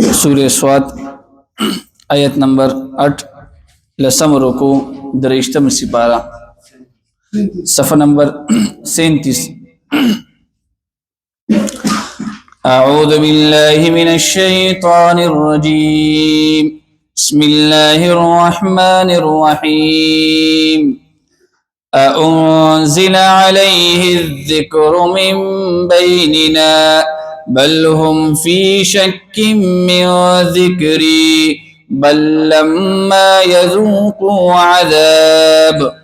سورة سواد آیت نمبر 8 لسم رکو درشتم سپارہ صفحہ نمبر 37 أعوذ بالله من الشيطان الرجيم بسم الله الرحمن الرحيم أأنزل عليه الذكر من بيننا بل هم في شك من ذكري بل لما يذوقوا عذاب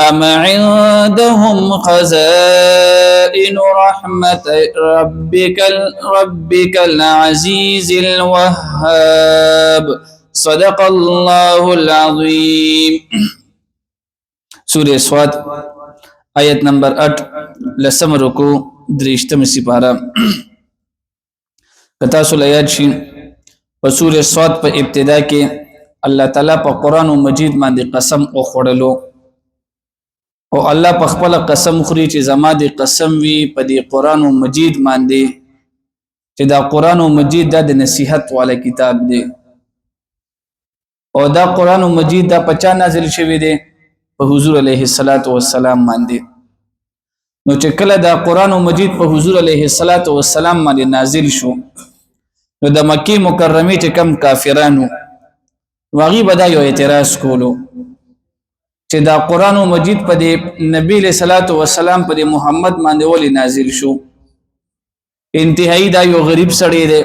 أم عندهم خزائن رحمة ربك العزيز الوهاب صدق الله العظيم سورة سواد آیت نمبر 8 لسم رکو درشتم سپارہ کتا سول آیات شي په سورة سواد په ابتدا کې الله تعالی په قرآن مجید باندې قسم او خړلو او الله په خپل قسم خوري چې زما دي قسم وي په دې قرآن مجید باندې چې دا قرآن مجید د نصیحت والا کتاب دی او دا قرآن مجید دا پچا نازل شوی دی په حضور علیه الصلاۃ والسلام باندې نو چې کله دا قرآن مجید په حضور علیه الصلاۃ والسلام باندې نازل شو نو د مکی مکرمه چې کم کافرانو واغي بدا یو اعتراض کولو چې دا قرآن مجید په دې نبی له صلوات و سلام په محمد باندې ولې نازل شو انتهایی دا یو غریب سړی دی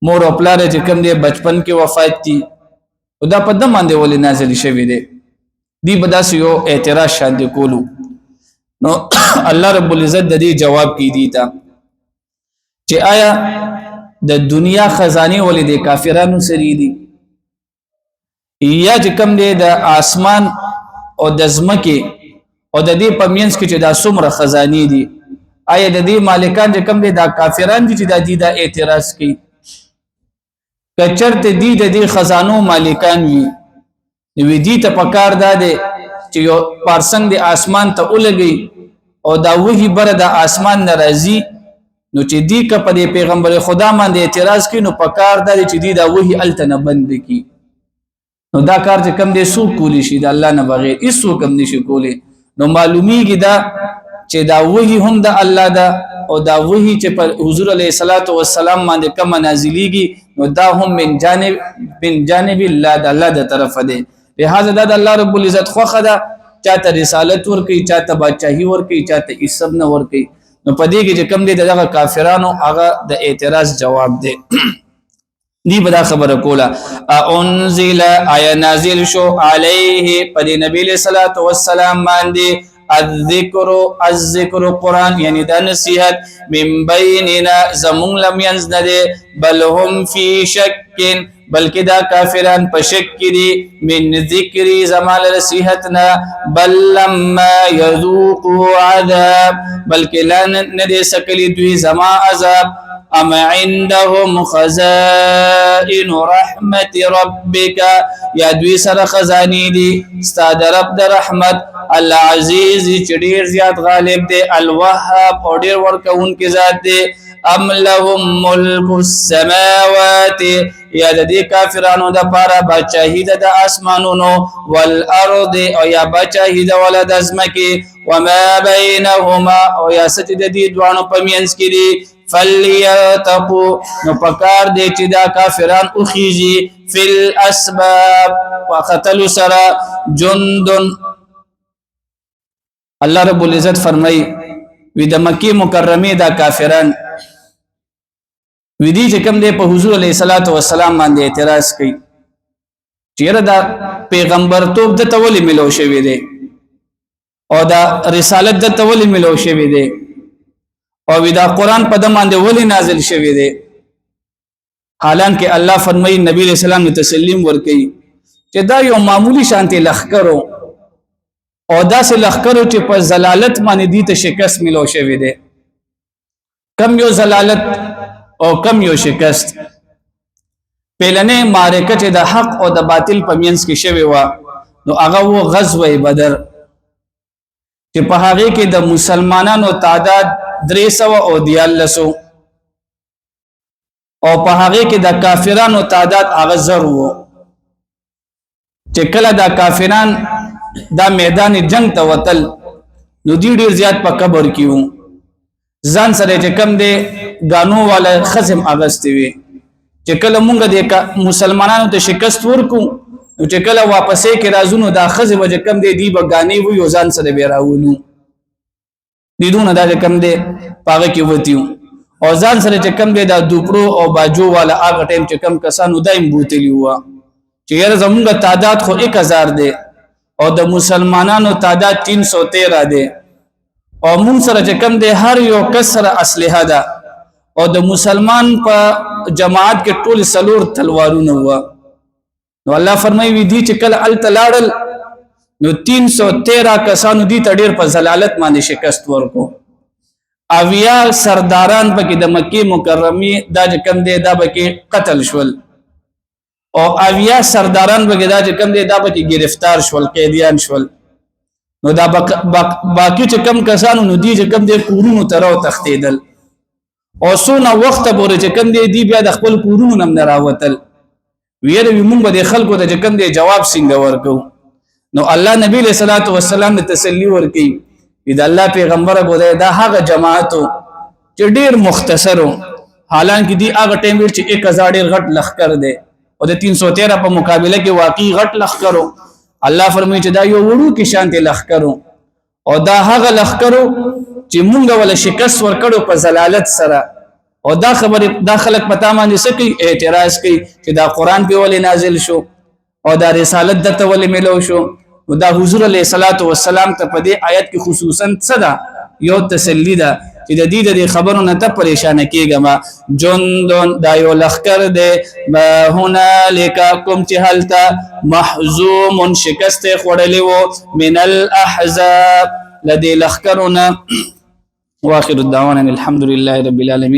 مور او پلار چې کم دی بچپن کې وفات دي او دا په دم باندې ولې نازل شوی دی دی بداس یو اعتراض شاند کولو نو الله رب العزت د دې جواب کی دی تا چې آیا د دنیا خزانه ولې د کافرانو سری دي یا چې کم دی د اسمان او د زمکه او د دې پمینس کې چې دا څومره خزانه دي آیا د دې مالکان چې کم دی دا کافران دي چې دا اعتراض کوي کچرته دي د دې خزانو مالکان وي نو دي ته پکار ده چې یو پارسنګ د اسمان ته ولګي او دا وਹੀ بر د اسمان ناراضي نو چې دی که په پیغمبر خدا باندې اعتراض کوي نو پکار ده چې دی دا وਹੀ التنه بند کی نو دا کار چې کم دی سو کولی شي د الله نه بغیر هیڅ کم نشي کولی نو معلومیږي دا چې دا وਹੀ هم د الله دا او دا وਹੀ چې په حضور علیه الصلاۃ والسلام باندې کم نازلېږي نو دا هم من جانب الله د الله د طرف دی لہذا دا الله رب العزت خوخه دا چاته رسالت ور کوي چاته بادشاہي ور کوي چاته اسب نه ور کوي نو پدې کې چې کم دي دغه کافرانو هغه د اعتراض جواب دی دی بدا خبر کولا انزل آیا نازل شو علیه پر نبی صلی الله علیه وسلم باندې الذکر قرآن یعنی د نصیحت من بیننا زمون لم ينزل بل هم فی شک بلکې دا کافران په شک کې دي من ذکری زمال نصیحتنا بل لما یذوقوا عذاب بلکې لا ندې سکلی دوی زما عذاب ام عندهم خزائن رحمت ربک یا دوی سره خزانی دي استاد رب د رحمت العزیز چې ډیر زیات غالب دی الوهاب او ډیر ورکون کې ذات دی ام لهم ملک السماوات یا د دې کافرانو د پاره بچاهی د اسمانونو والارض او یا بچاهی د ولد ازمکه وما بینهما او یا ست د دې دوانو پمینس کې دي فلیتقوا نو پکار دی چې دا کافران او خيږي فل اسباب وقتل سرا جندن الله رب العزت فرمای وی د مکی مکرمه دا کافران ودی چې کوم دی په حضور علیه الصلاۃ والسلام باندې اعتراض کوي چیرې دا پیغمبر توپ د تولی ملو شوی دی او دا رسالت د تولی ملو شوی دی او دا قران په د باندې ولی نازل شوی دی حالانکه الله فرمایي نبی علیہ السلام ته تسلیم ورکړي چې دا یو معمولی شانتي لخرو او دا سه لخرو چې په زلالت باندې دي ته شکست ملو شوی دی کم یو زلالت او کم یو شکست پهلنه معرکه چې د حق او د باطل په مینس کې شوی و نو هغه و غزوه بدر چې په هغه کې د مسلمانانو تعداد 300 او 43 او په هغه کې د کافرانو تعداد هغه زر وو چې کله دا کافران دا میدان جنگ ته وتل نو دی ډیر زیات په قبر کې وو ځان سره چې کم دی غانو والا خصم اغستې وي چې کله مونږ د مسلمانانو ته شکست ورکو نو چې کله واپسې کې راځو دا خزه وجه کم دی دی به غانې وي ځان سره به راولو دیدونه دا کم دی پاګه کې وتیو او ځان سره چې کم دی دا دوپړو او باجو والا هغه ټیم چې کم کسانو دایم بوتلی و چې یره زمونږ تعداد خو 1000 دی او د مسلمانانو تعداد 313 دی او مون سره چې کم دی هر یو کسر اسلحه ده او د مسلمان په جماعت کې ټول سلور تلوارونه و نو الله فرمایي وی دي چې کله ال تلاړل نو 313 کسانو دي تډیر په زلالت باندې شکست ورکو اویا سرداران پکې د مکه مکرمه دا چې کم دی دا پکې قتل شول او اویا سرداران پکې دا چې کم دی دا پکې گرفتار شول قیدیان شول نو دا باقی چې کم کسانو نو دی چې کم دی کورونو تراو تختیدل او سونه وخت پورې چې کم دی بیا د خپل کورونو نم راوتل ویره موږ به خلکو ته چې کم دی جواب څنګه ورکو نو الله نبی له صلوات و سلام ته تسلی ورکي دا الله پیغمبر غوډه دا هغه جماعتو چې ډیر مختصرو حالانکه دی هغه ټیم چې 1000 ډیر غټ لخر دی او د 313 په مقابله کې واقعي غټ لخرو الله فرمایي چې دا یو وړو کې شانته لخرو او دا هغه لخرو چې مونږ ولا شکست ورکړو په زلالت سره او دا خبره دا خلک پتا باندې سکی اعتراض کوي چې دا قران په ولې نازل شو او دا رسالت دته ولې ملو شو او دا حضور علیه الصلاۃ والسلام ته په دې آیت کې خصوصا صدا یو تسلی ده چې د دې د خبرو نه ته پریشان کېږم جندون دا یو لخر ده هنالک کوم چې حالتا محزوم شکست خړلې وو من الاحزاب لدي لخرنا واخر الدعوانا الحمد لله رب العالمين